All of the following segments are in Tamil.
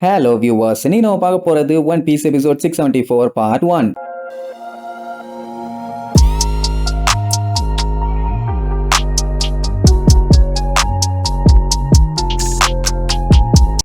Hello viewers, நீ நம்ம பார்க்க போறது one piece episode 674 part 1.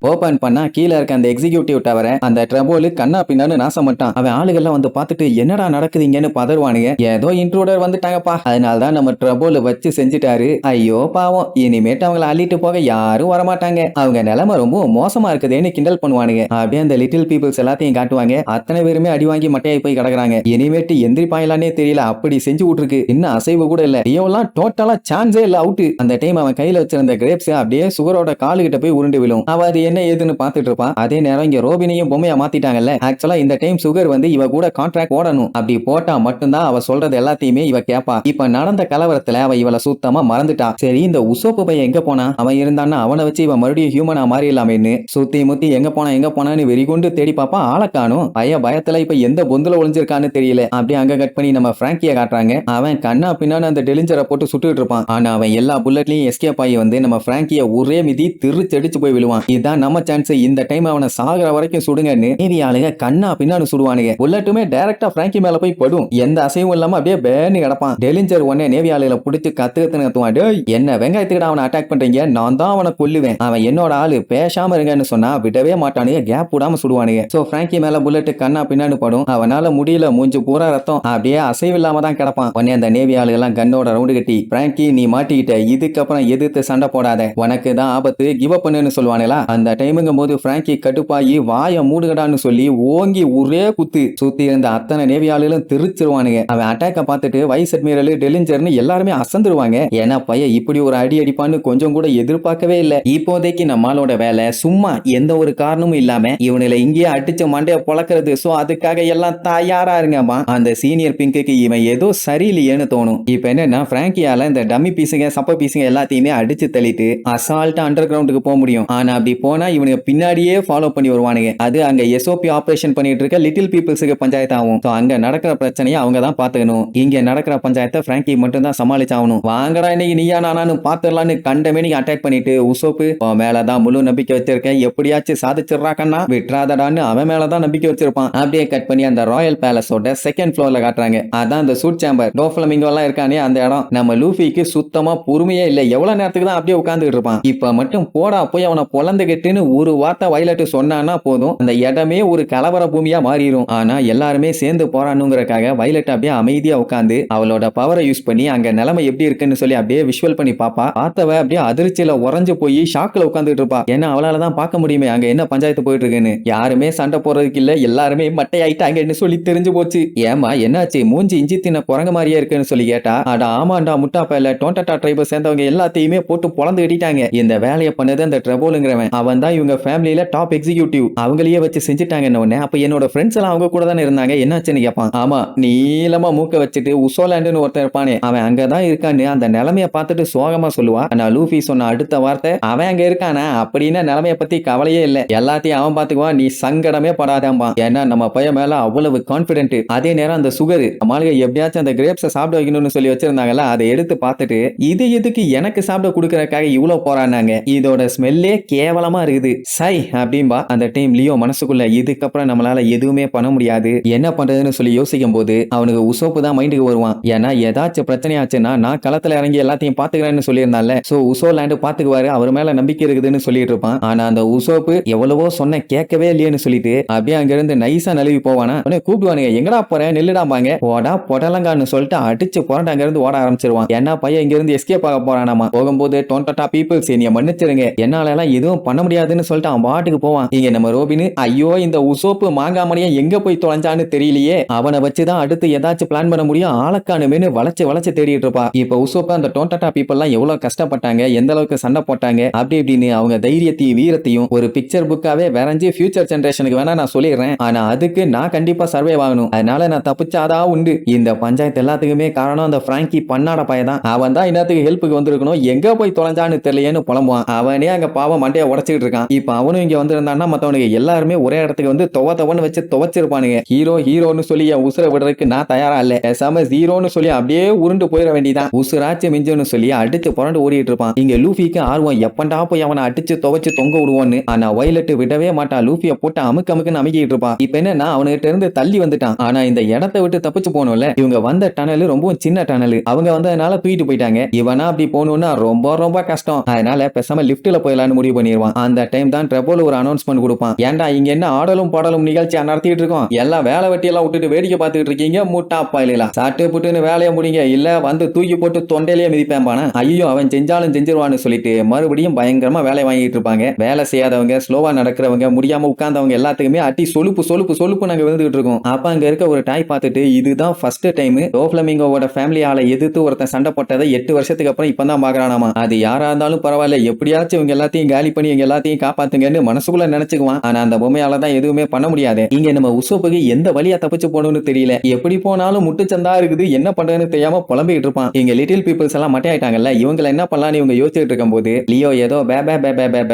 Open பண்ணா கீழே இருக்க அந்த எக்ஸிகியூட்டிவ் டவரை அந்த ட்ரபோலு கண்ணா பின்னான்னு நாசமட்டான். அவன் ஆளுகள்லாம் வந்து பார்த்துட்டு என்னடா நடக்குதுங்கன்னு பதறுவானுங்க. ஏதோ இன்ட்ரூடர் வந்துட்டாங்கப்பா, அதனாலதான் நம்ம ட்ரபோலு வச்சு செஞ்சுட்டாரு. ஐயோ பாவம், இனிமேட்டு அவங்களை அள்ளிட்டு போக யாரும் வரமாட்டாங்க, அவங்க நிலைமை ரொம்ப மோசமா இருக்குதுன்னு கிண்டல் பண்ணுவானுங்க. அப்படியே அந்த லிட்டில் பீப்புள்ஸ் எல்லாத்தையும் காட்டுவாங்க. அத்தனை பேருமே அடி வாங்கி மட்டையாய் போய் கிடக்குறாங்க. இனிமேட்டு எந்திரிப்பாயலானே தெரியல, அப்படி செஞ்சு விட்டுருக்கு. இன்னும் அசைவு கூட இல்ல. இவெல்லாம் டோட்டலா சான்ஸே இல்ல, அவுட்டு. அந்த டைம் அவன் கையில வச்சிருந்த கிரேப்ஸ் அப்படியே சுகரோட காலுகிட்ட போய் உருண்டு விழும். அவ அது என்ன ஏதுன்னு பாத்துட்டு இருப்பான். அதே நேரம் இங்க ரோபினையும் பொம்மையா மாத்திட்டாங்கல்ல. ஆக்சுவலா இந்த டைம் சுகர் வந்து இவ கூட கான்ட்ராக்ட் போடணும். அப்படி போட்டா மட்டும்தான் அவ சொல்றது எல்லாத்தையுமே இவ கேப்பா. இப்ப நடந்த கலவரத்துல அவ இவளை சுத்தமா மறந்துட்டா. சரி, இந்த உசோப்பு பையன் எங்க போனா? அவன் இருந்தான்னா அவனை வச்சு இவ மறுபடியும் ஹியூமனா மாறிடலாமேன்னு சுத்தி முத்தி எங்க போனான்னு வெறிகொண்டு தேடி பாப்பா. ஆளை காணும். பயத்துல இப்ப எந்த பொந்துல ஒளிஞ்சிருக்கான்னு தெரியல. அப்படியே அங்க கட் பண்ணி நம்ம பிராங்கிய காட்டுறாங்க. அவன் கண்ணா பின்னான்னு அந்த டெலிஞ்சரை போட்டு சுட்டுட்டு இருப்பான். ஆனா அவன் எல்லா புல்லட்லயும் எஸ்கேப் ஆகி வந்து நம்ம பிராங்கிய ஒரே மிதி திருச்சடிச்சு போய் விழுவான். இதுதான் நம்ம சான்ஸ். இந்த டைம் அவனை சாகர வரைக்கும் சுடுங்கன்னு நேவி ஆளுங்க கண்ணா பின்னான்னு சுடுவானுங்க. புல்லட்டுமே டைரக்டா பிராங்கி மேல போய் படும். எந்த அசைவும் இல்லாம அப்படியே பேன்னு கிடப்பான். டெலிஞ்சர் உடனே நேவி ஆளுகளை பிடிச்சு கத்துவான். என்ன வெங்காயத்துக்கிட்ட அவனை அட்டாக் பண்றீங்க, நான் தான் அவனை கொல்லுவேன், அவன் என்னோட ஆளு, பேசாம இருங்கன்னு சொன்னா விடவே மாட்டானுங்க. கேப் விடாம சுடுவானுங்க. சோ பிராங்கி மேல புல்லட் கண்ணா பின்னான்னு படும். அவனால முடியல, மூஞ்சு பூரா ரத்தம், அப்படியே அசைவு இல்லாம தான் கிடப்பான். உடனே அந்த நேவி ஆளுகெல்லாம் கண்ணோட ரவுண்டு கட்டி, பிராங்கி நீ மாட்டிக்கிட்ட, இதுக்கப்புறம் எதிர்த்து சண்டை போடாத, உனக்கு தான் ஆபத்து, கிவ் அப் பண்ணுன்னு சொல்லுவானுங்களா. அந்த டைமுங்க போது பிராங்கி கட்டுப்பாயி வாய மூடுகடான்னு சொல்லி ஓங்கி ஒரே குத்து. சுத்தி இருந்த அத்தனை நேவியாளுகளும் திருச்சிருவானுங்க. அவன் அட்டாக்க பார்த்துட்டு வைஸ் அட்மிரல், டெலிஞ்சர்னு எல்லாருமே அசந்துருவாங்க. ஏன்னா பையன் இப்படி ஒரு அடி அடிப்பான்னு கொஞ்சம் கூட எதிர்பார்க்கவே இல்லை. இப்போதைக்கு நம்மளோட வேலை சும்மா எந்த ஒரு காரணமும் இல்லாம இவனுல இங்கேயே அடிச்ச மண்டைய பொழக்கிறது. சோ அதுக்காக எல்லாம் தயாரா இருங்கம்மா. அந்த சீனியர் பிங்குக்கு இவன் ஏதோ சரியில்லையேன்னு தோணும். இப்ப என்னன்னா பிராங்கியால இந்த டம்மி பீஸுங்க சப்ப பீஸுங்க எல்லாத்தையுமே அடிச்சு தள்ளிட்டு அசால்ட்டா அண்டர் கிரவுண்டுக்கு போக முடியும். ஆனா அப்படி போனா இவனுக்கு பின்னாடியே ஃபாலோ பண்ணி வருவானுங்க. அது அங்க எஸ்ஓபி ஆபரேஷன் பண்ணிட்டு இருக்க லிட்டில் பீப்புள்ஸுக்கு பஞ்சாயத்து ஆகும். அங்க நடக்கிற பிரச்சனையை அவங்க தான் பாத்துக்கணும். இங்க நடக்கிற பஞ்சாயத்தை பிராங்கி மட்டும் தான் சமாளிச்சாகணும். வாங்கடா இன்னைக்கு நீயா நானானு பாத்துடலான்னு கண்டமே நீங்க அட்டாக் பண்ணிட்டு உசோப்பு மேலதான் முழு நம்பிக்கை வச்சிருக்கேன், எப்படியாச்சும் சாதிச்சிடறாக்கன்னா விட்றாதடான்னு அவன் மேலதான் நம்பிக்கை வச்சிருப்பான். அப்படியே கட் பண்ணி அந்த ராயல் பேலஸோட செகண்ட் ஃப்ளோர்ல காட்டுறாங்க. அதான் அந்த சூட் சேம்பர். டோஃப்ளமிங்கோ எல்லாம் இருக்கானே அந்த இடம். நம்ம லூஃபிக்கு சுத்தமா பொறுமையே இல்ல. எவ்வளவு நேரத்துக்கு தான் அப்படியே உட்கார்ந்துட்டு இருப்பான். இப்ப மட்டும் போடா போய் அவனை பொலந்துகிட்டுன்னு ஒரு வார்த்தை வயலட்டு சொன்னான்னா போதும், அந்த இடமே ஒரு கலவர பூமியா மாறிடும். ஆனா எல்லாருமே சேர்ந்து போறானுங்கிறக்காக வயலட் அப்படியே அமைதியா உட்கார்ந்து அவளோட பவரை யூஸ் பண்ணி அங்க நிலைமை எப்படி இருக்குன்னு சொல்லி அப்படியே விஷுவல் பண்ணி பாப்பா. பார்த்தவ அப்படியே அதிர்ச்சியில உறைஞ்சு போய் ஷாக்ல உட்கார்ந்துட்டு இருப்பா. ஏன்னா அவளால தான் பார்க்க முடியுமே அங்க என்ன பஞ்சாயத்து போயிட்டு இருக்குன்னு. யாருமே சண்டை போறதுக்கு இல்ல, எல்லாருமே மட்டை ஆயிட்டாங்கன்னு சொல்லி தெரிஞ்சு போச்சு. ஏமா என்னாச்சு, மூஞ்சி இஞ்சி தின்ன குரங்க மாதிரியே இருக்குன்னு சொல்லி கேட்டா, அட ஆமாண்டா முட்டா பையல, டோண்டட்டா ட்ரைபை சேர்ந்தவங்க எல்லாத்தையுமே போட்டு பொளந்து கட்டிட்டாங்க. இந்த வேலையை பண்ணது அந்த ட்ரபோலுங்கிறவன். அவன் தான் இவங்க ஃபேமிலியில டாப் எக்ஸிகியூட்டிவ். அவங்களையே வச்சு செஞ்சுட்டாங்கன்னு உடனே அப்ப என்னோட ஃப்ரெண்ட்ஸ் எல்லாம் அவங்க கூட தானே இருந்தாங்க, என்னாச்சுன்னு கேட்பான். ஆமா, நீளமா மூக்க வச்சுட்டு உசோலாண்டுன்னு ஒருத்தன் இருப்பானே அவன் அங்கதான் இருக்கான்னு அந்த நிலைமைய பார்த்துட்டு சோகமா சொல்லுவா. ஆனா லூஃபி சொன்ன அடுத்த வார்த்தை, அவன் அங்க இருக்கானா அப்படின்னா நிலைமைய பத்தி கவலையே இல்ல, எல்லாத்தையும் அவன் பாத்துக்குவான், நீ சங்கடமே படாதாம்பா. ஏன்னா நம்ம பையன் மேல அவ்வளவு கான்பிடென்ட். அதே நேரம் அந்த சுகர் மாளிகை எப்படியாச்சும் அந்த கிரேப்ஸை சாப்பிட வைக்கணும்னு சொல்லி வச்சிருந்தாங்கல்ல, அதை எடுத்து பார்த்துட்டு இது எதுக்கு எனக்கு சாப்பிட கொடுக்கறதுக்காக இவ்வளவு போறானாங்க, இதோட ஸ்மெல்லே கேவலமா இருக்குது சை அப்படின்பா. அந்த டைம் லியோ மனசுக்குள்ள இதுக்கப்புறம் நம்மளால எதுவுமே பண்ண முடியாது, என்ன பண்றதுன்னு சொல்லி யோசிக்கும் போது அவனுக்கு உசோப்பு தான் மைண்டுக்கு வருவான். ஏன்னா ஏதாச்சும் பிரச்சனையாச்சுன்னா நான் களத்துல இறங்கி எல்லாத்தையும் பாத்துக்கிறேன்னு சொல்லியிருந்தால. சோ உசோ லேண்டு பாத்துக்குவாரு, அவர் மேல நம்பிக்கை இருக்குதுன்னு சொல்லிட்டு இருப்பான். ஆனா அந்த உசோப்பு எவ்வளவோ சொன்ன கேட்கவே இல்லையேன்னு சொல்லிட்டு அப்படியே அங்க இருந்து நைஸா நழுவி போவானா. கூப்பிடுவானுங்க, எங்கடா போறேன் நில்லுடாம்பாங்க. போடா பொடலங்கான்னு சொல்லிட்டு அடிச்சு புரண்டு அங்க இருந்து ஓட ஆரம்பிச்சிருவான். ஏன்னா பையன் இங்க இருந்து எஸ்கேப் ஆக போறானாமா. போகும்போது டோண்டட்டா பீப்புள்ஸ் என்னைய மன்னிச்சிருங்க, என்னால எல்லாம் எதுவும் பண்ண முடியாதுன்னு சொல்லிட்டு அவன் பாட்டுக்கு போவான். இங்க நம்ம ரோபின், ஐயோ இந்த உசோப்பு மாங்காமணியா எங்க போய் தொலைஞ்சான்னு தெரியலையே, அவனை வச்சுதான் அடுத்து ஏதாச்சும் பிளான் பண்ண முடியும், ஆளக்கானுமேனு வளைச்சு தேடிட்டு இருப்பா. இப்ப உசோப்பு அந்த டோண்டட்டா பீப்புள் எல்லாம் எவ்வளவு கஷ்டப்பட்டாங்க, எந்த அளவுக்கு சண்டை போட்டாங்க அப்படி இப்படின்னு அவங்க தைரியத்தையும் வீரத்தையும் ஒரு பிக்சர் புக்காவே வரைஞ்சு ஃபியூச்சர் ஜெனரேஷனுக்கு வேணா நான் சொல்லிடுறேன். ஆனா அதுக்கு நான் கண்டிப்பா சர்வே ஆகணும், அதனால நான் தப்பிச்சாதான் உண்டு. இந்த பஞ்சாயத்து எல்லாத்துக்குமே காரணம் அந்த பிராங்கி பண்ணாட பையன் தான். அவன் தான் இன்னத்துக்கு ஹெல்ப்புக்கு வந்திருக்கணும், எங்க போய் தொலைஞ்சான்னு தெரியலையேன்னு புலம்புவான். அவனே அங்க பாவம் மண்டைய உடைச்சு துவைச்சிட்டு இருக்கான். இப்ப அவனும் இங்க வந்திருந்தான்னா மத்தவனுக்கு எல்லாருமே ஒரே இடத்துக்கு வந்து துவன்னு வச்சு துவைச்சிருப்பானுங்க. ஹீரோன்னு சொல்லி என் உசுரை விடுறதுக்கு நான் தயாரா இல்ல, பேசாம ஜீரோன்னு சொல்லி அப்படியே உருண்டு போயிட வேண்டியதான், உசுராச்சு மிஞ்சுன்னு சொல்லி அடிச்சு புரண்டு ஓடிட்டு இருப்பான். இங்க லூஃபிக்கு ஆர்வம், எப்பண்டா போய் அவனை அடிச்சு துவைச்சு தொங்க விடுவோன்னு. ஆனா வயலட் விடவே மாட்டா, லூஃபிய போட்டு அமுக்குன்னு அமைக்கிட்டு இருப்பான். இப்ப என்னன்னா அவனுகிட்ட இருந்து தள்ளி வந்துட்டான். ஆனா இந்த இடத்தை விட்டு தப்பிச்சு போனோம்ல, இவங்க வந்த டனல் ரொம்பவும் சின்ன டனல், அவங்க வந்ததுனால தூக்கிட்டு போயிட்டாங்க. இவனா அப்படி போகணும்னா ரொம்ப கஷ்டம். அதனால பேசாம லிப்ட்ல போயிடலான்னு முடிவு பண்ணிடுவான். அந்த டைம் தான் ட்ரபோல் ஒரு அனௌன்ஸ்மெண்ட் கொடுப்பான். ஏன்டா இங்க என்ன ஆடலும் பாடலும் நிகழ்ச்சி நடத்திட்டு இருக்கோம், எல்லாம் வேலை வெட்டி எல்லாம் விட்டுட்டு வேடிக்கை பார்த்துட்டு இருக்கீங்க, முட்டா பாயிலாம் சாட்டு புட்டுன்னு வேலையை முடிங்க, இல்ல வந்து தூக்கி போட்டு தொண்டையிலேயே மிதிப்பேன். ஐயோ அவன் செஞ்சாலும் செஞ்சிருவான்னு சொல்லிட்டு மறுபடியும் பயங்கரமா வேலை வாங்கிட்டு இருப்பாங்க. வேலை செய்யாதவங்க, ஸ்லோவா நடக்கிறவங்க, முடியாம உட்கார்ந்தவங்க எல்லாத்துக்குமே அட்டி சொலுப்பு நாங்க விழுந்துட்டு இருக்கோம். அப்ப அங்க இருக்க ஒரு டாய் பார்த்துட்டு இதுதான் ஃபர்ஸ்ட் டைம் டோஃப்ளமிங்கோட ஃபேமிலி ஆளை எதிர்த்து ஒருத்தன் சண்டை போட்டதை 8 வருஷத்துக்கு அப்புறம் இப்பதான் பாக்குறானாமா. அது யாரா இருந்தாலும் பரவாயில்ல, எப்படியாச்சும் இவங்க எல்லாத்தையும் காலி பண்ணி எங்க எல்லாத்தையும் காப்பாத்துங்கன்னு மனசுக்குள்ள நினைச்சுக்குவான். ஆனா அந்த பொம்மையால தான் எதுவுமே பண்ண முடியாது. இங்க நம்ம உசோப்புக்கு எந்த வழியா தப்பிச்சு போகணும்னு தெரியல. எப்படி போனாலும் முட்டுச்சந்தா இருக்குது, என்ன பண்றதுன்னு தெரியாம புலம்பிட்டு இருப்பான். இங்க லிட்டில் பீப்புள்ஸ் எல்லாம் மட்டையாயிட்டாங்கல்ல, இவங்களை என்ன பண்ணலாம்னு இவங்க யோசிச்சுட்டு இருக்கும் போது லியோ ஏதோ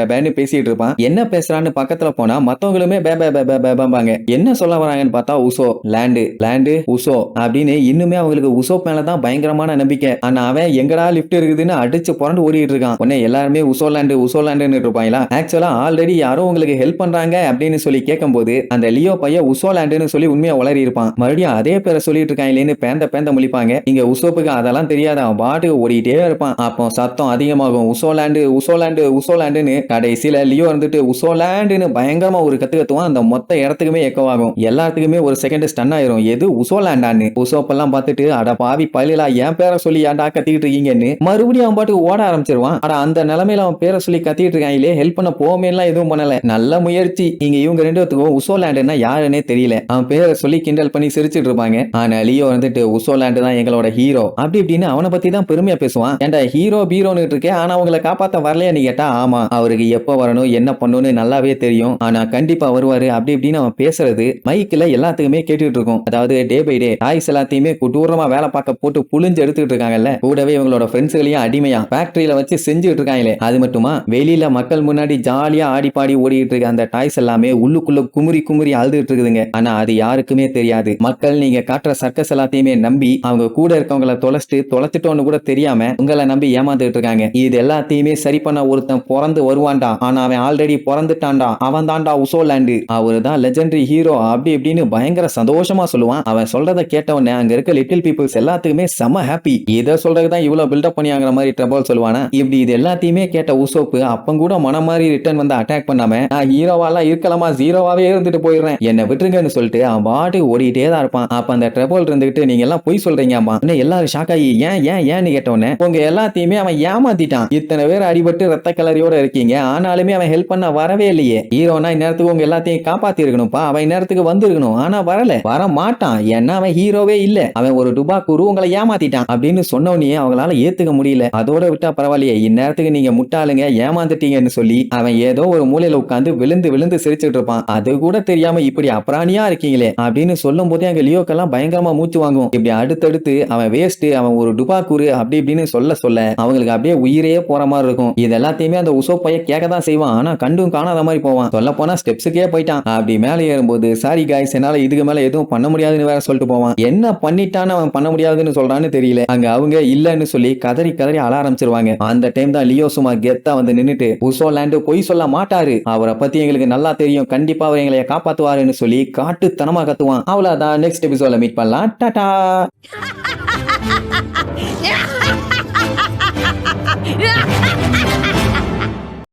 பேன்னு பேசிட்டு இருப்பான். என்ன பேசுறான்னு பக்கத்துல போனா மத்தவங்களுமே பேபாங்க. என்ன சொல்ல வராங்கன்னு பார்த்தா உசோ லேண்டு உசோ அப்படின்னு இன்னுமே அவங்களுக்கு உசோ மேலதான் பயங்கரமான நம்பிக்கை. ஆனா அவன் எங்கடா லிப்ட் இருக்குதுன்னு அடிச்சு புரண்டு ஓடிட்டு இருக்கான். உடனே எல்லாருமே உசோ லேண்டுன்னு இருப்பாங்களா. ஆக்சுவலா ஆல்ரெடி யாரோ உங்களுக்கு ஹெல்ப் பண்றாங்க அப்படின்னு சொல்லி கேட்கும் போது அந்த லியோ பையன் உசோ லேண்டுன்னு சொல்லி உண்மையா உளறி இருப்பான். மறுபடியும் அதே பேரை சொல்லிட்டு இருக்காங்களேன்னு பேந்த முழிப்பாங்க. இங்க உசோப்புக்கு அதெல்லாம் தெரியாத, அவன் பாட்டுக்கு ஓடிட்டே இருப்பான். அப்போ சத்தம் அதிகமாகும், உசோ லேண்டுன்னு. கடைசியில லியோ இருந்துட்டு உசோ லேண்டுன்னு பயங்கரமா ஒரு கத்துவான். அந்த மொத்த இடத்துக்குமே எக்கோ ஆகும். எல்லாத்துக்குமே ஒரு செகண்ட் ஸ்டன் ஆயிரும், எது உசோ லேண்டான்னு. உசோப்பெல்லாம் பார்த்துட்டு அட பாவி பயிலா என் பேரை சொல்லி ஏன்டா கத்திக்கிட்டு இருக்கீங்கன்னு மறுபடியும் அவன் பாட்டுக்கு ஓட ஆரம்பிச்சிருவான். அட அந்த நிலைமையில அவன் பேரை சொல்லி கத்திட்டு இருக்காங்களே, ஹெல்ப் பண்ண போமே எல்லாம் எதுவும் பண்ணல, நல்ல முயற்சி. இங்க இவங்க ரெண்டு பேத்துக்கும் உசோ லேண்டுன்னா யாருன்னே தெரியல. அவன் பேரை சொல்லி கிண்டல் பண்ணி சிரிச்சிட்டு இருப்பாங்க. ஆனா லியோ வந்துட்டு உசோ லேண்டு தான் எங்களோட ஹீரோ அப்படி இப்படின்னு அவனை பத்தி தான் பெருமையா பேசுவான். ஏன்டா ஹீரோ பீரோன்னு இருக்கே, ஆனா அவங்களை காப்பாத்த வரலையா நீ கேட்டா, ஆமா அவருக்கு எப்ப வரணும் என்ன பண்ணணும்னு நல்லாவே தெரியும், ஆனா கண்டிப்பா வருவாரு அப்படி இப்படின்னு அவன் பேசுறது மைக்ல எல்லாத்துக்குமே கேட்டுட்டு இருக்கும். அதாவது டே பை டே டாய்ஸ் எல்லாத்தையுமே கொடூரமா வேலை பார்க்க போட்டு புளிஞ்சு எடுத்துட்டு இருக்காங்கல்ல, கூடவே இவங்களோட ஃப்ரெண்ட்ஸ்களையும் அடிமையா ஃபேக்டரியில வச்சு செஞ்சுட்டு இருக்காங்களே. அது மட்டுமா வெளியில மக்கள் முன்னாடி ஜாலியா ஆடி பாடி ஓடிட்டு இருக்க அந்த டாய்ஸ் எல்லாமே உள்ளுக்குள்ள குமுறி அழுதுட்டு இருக்குதுங்க. ஆனா அது யாருக்குமே தெரியாது. மக்கள் நீங்க காட்டுற சர்க்கஸ் எல்லாத்தையுமே நம்பி அவங்க கூட இருக்கவங்களை தொலைச்சிட்டோன்னு கூட தெரியாம உங்களை நம்பி ஏமாந்துட்டு இருக்காங்க. இது எல்லாத்தையுமே சரி பண்ண ஒருத்தன் பிறந்து வருவான்டா, ஆனா அவன் ஆல்ரெடி பிறந்துட்டான்டா, அவன் தான்டா உசோ லேண்டு, அவரு தான் லெஜெண்டரி ஹீரோ அப்படி இப்படின்னு பயங்கர சந்தோஷமா சொல்லுவான். அவன் சொல்றதை கேட்டவனே அங்க இருக்க லிட்டில் பீப்புள்ஸ் எல்லாத்துக்குமே செம ஹாப்பி. இதை சொல்றதுதான் இவ்வளவு பில்டப் பண்ணியாங்கிற மாதிரி ட்ரபோல் சொல்லுவானா. இப்படி இது எல்லாத்தையுமே கேட்ட உசோப்பு அப்ப கூட மனம் மாதிரி ரிட்டர்ன் வந்து அட்டாக் பண்ணாம நான் ஹீரோவாலாம் இருக்கலாமா, ஜீரோவாவே இருந்துட்டு போயிடுறேன், என்ன விட்டுருங்கன்னு சொல்லிட்டு அவன் பாட்டுக்கு ஓடிட்டே தான் இருப்பான். அப்ப அந்த ட்ரபோல் இருந்துகிட்டு நீங்க எல்லாம் பொய் சொல்றீங்க அம்மா, எல்லாரும் ஷாக் ஆகி ஏன்னு கேட்டவனே, உங்க எல்லாத்தையுமே அவன் ஏமாத்திட்டான், இத்தனை பேர் அடிபட்டு ரத்த கலரியோட இருக்கீங்க, ஆனாலுமே அவன் ஹெல்ப் பண்ண வரவே இல்லையே, ஹீரோனா இந்நேரத்துக்கு உங்க எல்லாத்தையும் காப்பாத்தி இருக்கணும்ப்பா, அவன் இந்நேரத்துக்கு வந்திருக்கணும், ஆனா வர மாட்டான், ஏன்னா அவன் ஹீரோவே இல்ல, அவன் ஒரு டுபாக்கூரு உங்களை ஏமாத்திட்டான் அப்படின்னு சொன்னவனே அவங்களால ஏத்துக்க முடியல. அதோட விட்டா பரவாயில்லையே, இந்நேரத்துக்கு நீங்க முட்டாளுங்க ஏமாந்துட்டீங்கன்னு சொல்லி அவன் ஏதோ ஒரு மூலையில உட்கார்ந்து விழுந்து சிரிச்சுட்டு இருப்பான். அது கூட தெரியாம இப்படி அப்ராணியா இருக்கீங்களே அப்படின்னு சொல்லும் போதே அங்க லியோக்கெல்லாம் பயங்கரமா மூச்சு வாங்கும். இப்படி அடுத்தடுத்து அவன் வேஸ்ட், அவன் ஒரு டுபாக்கூரு அப்படி இப்படின்னு சொல்ல அவங்களுக்கு அப்படியே உயிரே போற மாதிரி இருக்கும். இது எல்லாத்தையுமே அந்த உசோ பைய கேட்க தான் செய்வான், ஆனா கண்டும் காணாத மாதிரி போவான். சொல்ல போனா ஸ்டெப்ஸுக்கே போயிட்டான். அப்படி மேலே ஏறும்போது சாரி காய்ஸ் என்னால இதுக்கு மேல எதுவும் பண்ண முடியாதுன்னு வேற சொல்லிட்டு போவான். என்ன பண்ணிட்டான்னு அவன் பண்ண முடியாதுன்னு சொல்றான்னு தெரியல. அங்க அவங்க இல்லன்னு சொல்லி கதறி அழ ஆரம்பிச்சிருவாங்க. அந்த டைம் தான் லியோ சும்மா கெத்தா வந்து நின்னுட்டு உசோ லேண்டு பொய் சொல்ல மாட்டாரு, அவரை பத்தி எங்களுக்கு நல்லா தெரியும், கண்டிப்பா அவர் எங்களை காப்பாத்துவாருன்னு சொல்லி காட்டுத்தனமா கத்துவான். அவ்வளவுதான், நெக்ஸ்ட் எபிசோட்ல மீட் பண்ணலாம். டாடா. Yeah!